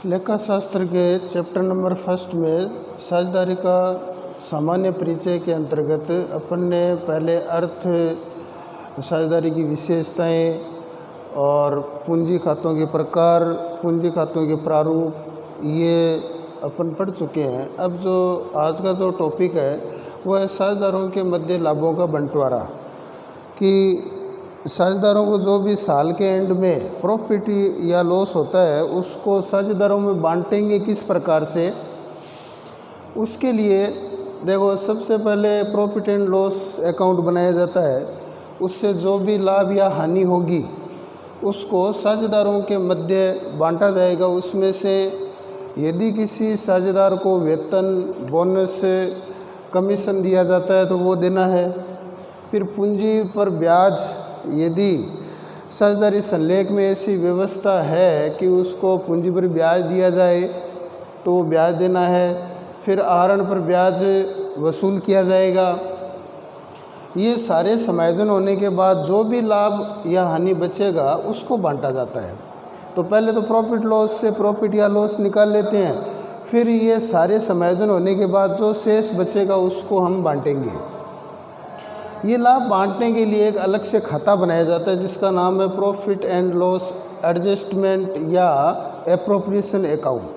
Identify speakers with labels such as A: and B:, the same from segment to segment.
A: लेखा शास्त्र के चैप्टर नंबर 1 में साझेदारी का सामान्य परिचय के अंतर्गत अपन ने पहले अर्थ, साझेदारी की विशेषताएं और पूंजी खातों के प्रकार, पूंजी खातों के प्रारूप ये अपन पढ़ चुके हैं। अब जो आज का जो टॉपिक है वो है साझेदारों के मध्य लाभों का बंटवारा, कि साझेदारों को जो भी साल के एंड में प्रॉफिट या लॉस होता है उसको साझेदारों में बांटेंगे किस प्रकार से। उसके लिए देखो, सबसे पहले प्रॉफिट एंड लॉस अकाउंट बनाया जाता है। उससे जो भी लाभ या हानि होगी उसको साझेदारों के मध्य बांटा जाएगा। उसमें से यदि किसी साझेदार को वेतन, बोनस, कमीशन दिया जाता है तो वो देना है। फिर पूंजी पर ब्याज, यदि साझेदारी संलेख में ऐसी व्यवस्था है कि उसको पूंजी पर ब्याज दिया जाए तो वो ब्याज देना है। फिर आहरण पर ब्याज वसूल किया जाएगा। ये सारे समायोजन होने के बाद जो भी लाभ या हानि बचेगा उसको बांटा जाता है। तो पहले तो प्रॉफिट लॉस से प्रॉफिट या लॉस निकाल लेते हैं, फिर ये सारे समायोजन होने के बाद जो शेष बचेगा उसको हम बांटेंगे। ये लाभ बांटने के लिए एक अलग से खाता बनाया जाता है जिसका नाम है प्रॉफिट एंड लॉस एडजस्टमेंट या एप्रोप्रिएशन अकाउंट।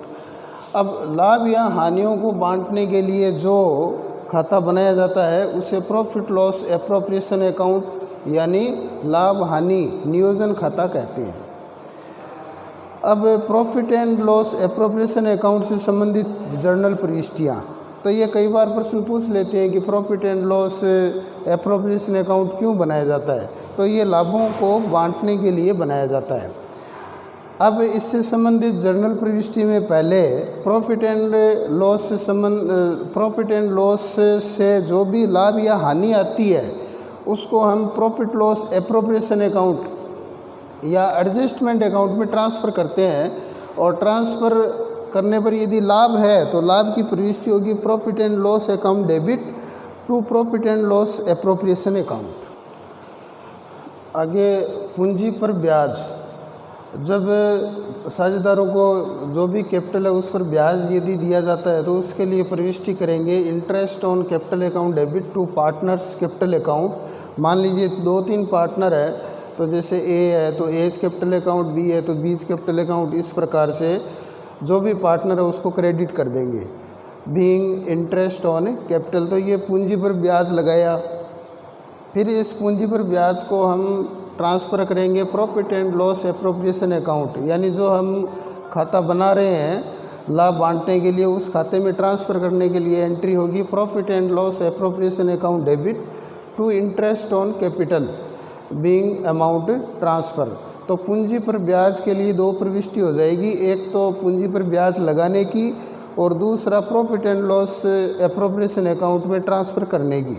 A: अब लाभ या हानियों को बांटने के लिए जो खाता बनाया जाता है उसे प्रॉफिट लॉस एप्रोप्रिएशन अकाउंट यानी लाभ हानि नियोजन खाता कहते हैं। अब profit and loss appropriation account से संबंधित जर्नल प्रविष्टियाँ, तो ये कई बार प्रश्न पूछ लेते हैं कि profit and loss appropriation account क्यों बनाया जाता है। तो ये लाभों को बांटने के लिए बनाया जाता है। अब इससे संबंधित जर्नल प्रविष्टि में पहले प्रॉफिट एंड लॉस से जो भी लाभ या हानि आती है उसको हम प्रॉफिट लॉस एप्रोप्रिएशन अकाउंट या एडजस्टमेंट अकाउंट में ट्रांसफ़र करते हैं। और ट्रांसफ़र करने पर यदि लाभ है तो लाभ की प्रविष्टि होगी profit and loss account debit to profit and loss appropriation account. आगे पूंजी पर ब्याज, जब साझेदारों को जो भी कैपिटल है उस पर ब्याज यदि दिया जाता है तो उसके लिए प्रविष्टि करेंगे interest on capital account debit to partners capital account. मान लीजिए 2-3 पार्टनर है, तो जैसे ए है तो एज कैपिटल अकाउंट, बी है तो बीज कैपिटल अकाउंट, इस प्रकार से जो भी पार्टनर है उसको क्रेडिट कर देंगे बीइंग इंटरेस्ट ऑन कैपिटल। तो ये पूंजी पर ब्याज लगाया। फिर इस पूंजी पर ब्याज को हम ट्रांसफ़र करेंगे profit and loss appropriation account, यानी जो हम खाता बना रहे हैं लाभ बांटने के लिए उस खाते में ट्रांसफ़र करने के लिए एंट्री होगी profit and loss appropriation account debit to interest on capital being amount transfer. तो पूंजी पर ब्याज के लिए 2 प्रविष्टि हो जाएगी, एक तो पूंजी पर ब्याज लगाने की और दूसरा profit and loss appropriation account में ट्रांसफ़र करने की।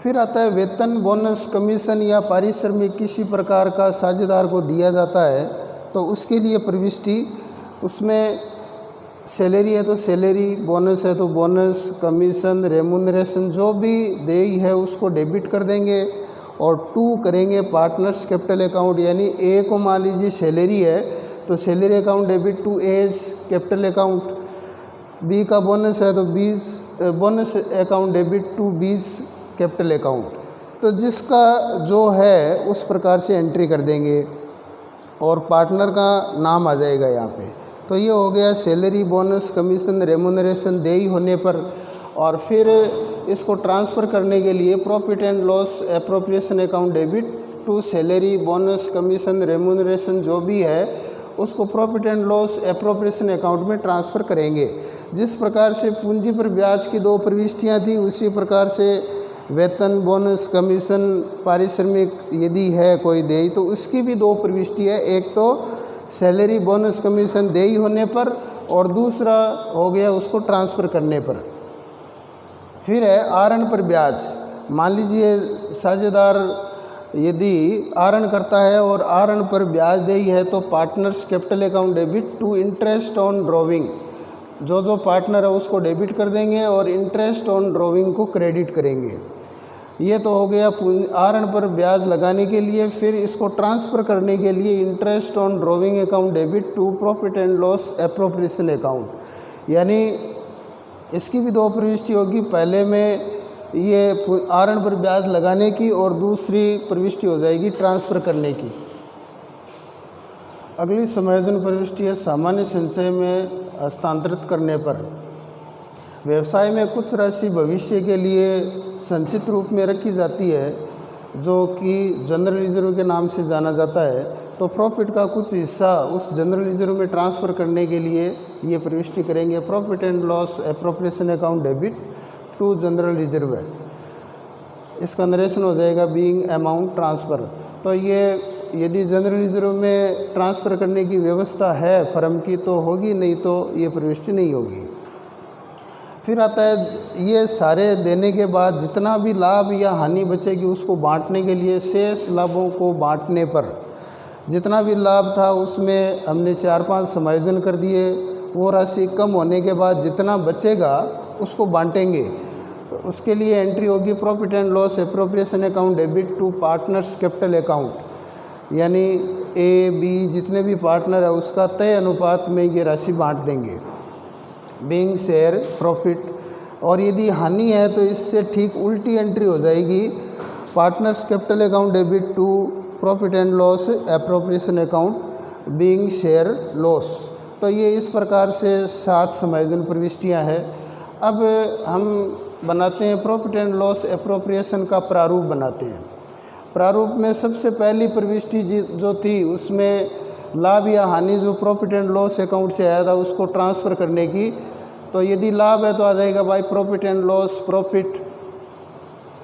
A: फिर आता है वेतन, बोनस, कमीशन या पारिश्रमिक किसी प्रकार का साझेदार को दिया जाता है तो उसके लिए प्रविष्टि, उसमें सैलरी है तो सैलरी, बोनस है तो बोनस, कमीशन, रेमुनरेशन जो भी देय है उसको डेबिट कर देंगे और 2 करेंगे पार्टनर्स कैपिटल अकाउंट। यानी ए को मान लीजिए सैलरी है तो salary account debit to A's capital account, B का बोनस है तो bonus account debit to B's capital account. तो जिसका जो है उस प्रकार से एंट्री कर देंगे और पार्टनर का नाम आ जाएगा यहाँ पे। तो ये हो गया सैलरी, बोनस, कमीशन, रेमुनरेशन देय होने पर। और फिर इसको ट्रांसफ़र करने के लिए profit and loss appropriation account debit to salary, bonus, commission, remuneration जो भी है उसको profit and loss appropriation account में ट्रांसफ़र करेंगे। जिस प्रकार से पूंजी पर ब्याज की 2 प्रविष्टियाँ थी उसी प्रकार से वेतन, बोनस, कमीशन, पारिश्रमिक यदि है कोई देय तो उसकी भी 2 प्रविष्टि है, एक तो सैलरी, बोनस, कमीशन देय होने पर और दूसरा हो गया उसको ट्रांसफ़र करने पर। फिर है आहरण पर ब्याज। मान लीजिए साझेदार यदि आहरण करता है और आहरण पर ब्याज देय है तो partners capital account debit to interest on drawing, जो पार्टनर है उसको डेबिट कर देंगे और इंटरेस्ट ऑन ड्रॉविंग को क्रेडिट करेंगे। ये तो हो गया आहरण पर ब्याज लगाने के लिए। फिर इसको ट्रांसफ़र करने के लिए interest on drawing account debit to profit and loss appropriation account, यानी इसकी भी दो प्रविष्टि होगी। पहले में ये आहरण पर ब्याज लगाने की और दूसरी प्रविष्टि हो जाएगी ट्रांसफ़र करने की। अगली समायोजन प्रविष्टि है सामान्य संचय में हस्तांतरित करने पर। व्यवसाय में कुछ राशि भविष्य के लिए संचित रूप में रखी जाती है जो कि जनरल रिजर्व के नाम से जाना जाता है, तो प्रॉफिट का कुछ हिस्सा उस जनरल रिजर्व में ट्रांसफ़र करने के लिए ये प्रविष्टि करेंगे। Profit and loss appropriation account debit to general reserve है, इसका नरेशन हो जाएगा बीइंग अमाउंट ट्रांसफ़र। तो ये यदि जनरल रिजर्व में ट्रांसफ़र करने की व्यवस्था है फर्म की तो होगी, नहीं तो ये प्रविष्टि नहीं होगी। फिर आता है ये सारे देने के बाद जितना भी लाभ या हानि बचेगी उसको बांटने के लिए शेष लाभों को बांटने पर, जितना भी लाभ था उसमें हमने 4-5 समायोजन कर दिए, वो राशि कम होने के बाद जितना बचेगा उसको बांटेंगे। उसके लिए एंट्री होगी profit and loss appropriation account debit to partners capital account, यानी ए बी जितने भी पार्टनर है उसका तय अनुपात में ये राशि बांट देंगे बीइंग शेयर प्रॉफिट। और यदि हानि है तो इससे ठीक उल्टी एंट्री हो जाएगी partners capital account debit to profit and loss appropriation account being share loss. तो ये इस प्रकार से 7 समायोजन प्रविष्टियाँ हैं। अब हम बनाते हैं प्रॉफिट एंड लॉस एप्रोप्रिएशन का प्रारूप बनाते हैं। प्रारूप में सबसे पहली प्रविष्टि जो थी उसमें लाभ या हानि जो प्रॉफिट एंड लॉस अकाउंट से आया था उसको ट्रांसफ़र करने की। तो यदि लाभ है तो आ जाएगा by profit and loss profit,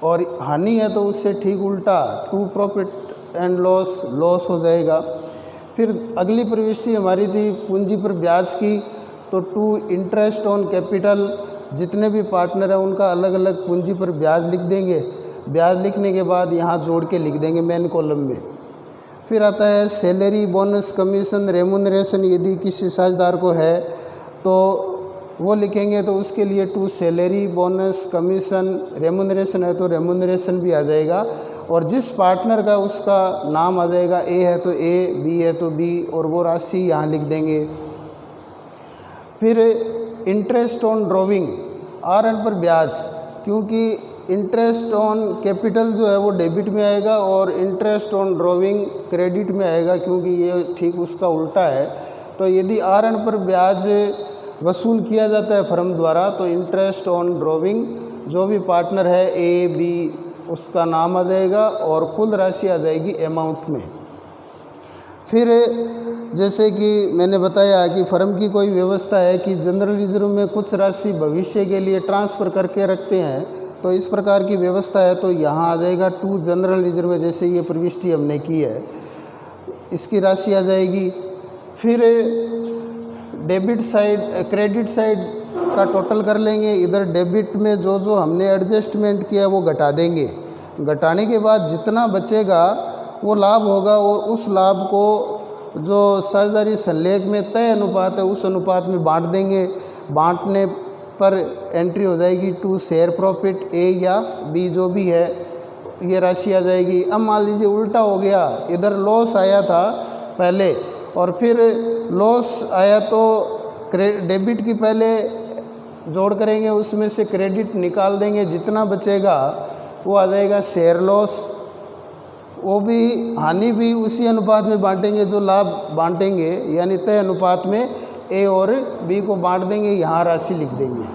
A: और हानि है तो उससे ठीक उल्टा to profit and loss loss हो जाएगा। फिर अगली प्रविष्टि हमारी थी पूंजी पर ब्याज की, तो टू इंटरेस्ट ऑन कैपिटल, जितने भी पार्टनर हैं उनका अलग अलग पूंजी पर ब्याज लिख देंगे। ब्याज लिखने के बाद यहाँ जोड़ के लिख देंगे मेन कॉलम में। फिर आता है सैलरी बोनस कमीशन रेमुनरेशन, यदि किसी साझेदार को है तो वो लिखेंगे, तो उसके लिए to salary bonus commission remuneration है तो रेमुनरेशन भी आ जाएगा। और जिस पार्टनर का उसका नाम आ जाएगा, ए है तो ए, बी है तो बी, और वो राशि यहाँ लिख देंगे। फिर इंटरेस्ट ऑन ड्रॉविंग आहरण पर ब्याज, क्योंकि इंटरेस्ट ऑन कैपिटल जो है वो डेबिट में आएगा और इंटरेस्ट ऑन ड्रॉविंग क्रेडिट में आएगा, क्योंकि ये ठीक उसका उल्टा है। तो यदि आहरण पर ब्याज वसूल किया जाता है फर्म द्वारा तो इंटरेस्ट ऑन ड्रॉविंग जो भी पार्टनर है ए बी उसका नाम आ जाएगा और कुल राशि आ जाएगी अमाउंट में। फिर जैसे कि मैंने बताया कि फर्म की कोई व्यवस्था है कि जनरल रिजर्व में कुछ राशि भविष्य के लिए ट्रांसफ़र करके रखते हैं, तो इस प्रकार की व्यवस्था है तो यहाँ आ जाएगा टू जनरल रिजर्व, जैसे ये प्रविष्टि हमने की है इसकी राशि आ जाएगी। फिर डेबिट साइड क्रेडिट साइड का टोटल कर लेंगे। इधर डेबिट में जो जो हमने एडजस्टमेंट किया वो घटा देंगे। घटाने के बाद जितना बचेगा वो लाभ होगा और उस लाभ को जो साझेदारी संलेख में तय अनुपात है उस अनुपात में बांट देंगे। बांटने पर एंट्री हो जाएगी टू शेयर प्रॉफिट, ए या बी जो भी है ये राशि आ जाएगी। अब मान लीजिए उल्टा हो गया, इधर लॉस आया था पहले और फिर लॉस आया तो डेबिट की पहले जोड़ करेंगे, उसमें से क्रेडिट निकाल देंगे, जितना बचेगा वो आ जाएगा शेयर लॉस। वो भी हानि भी उसी अनुपात में बांटेंगे जो लाभ बांटेंगे, यानी तय अनुपात में ए और बी को बांट देंगे, यहाँ राशि लिख देंगे।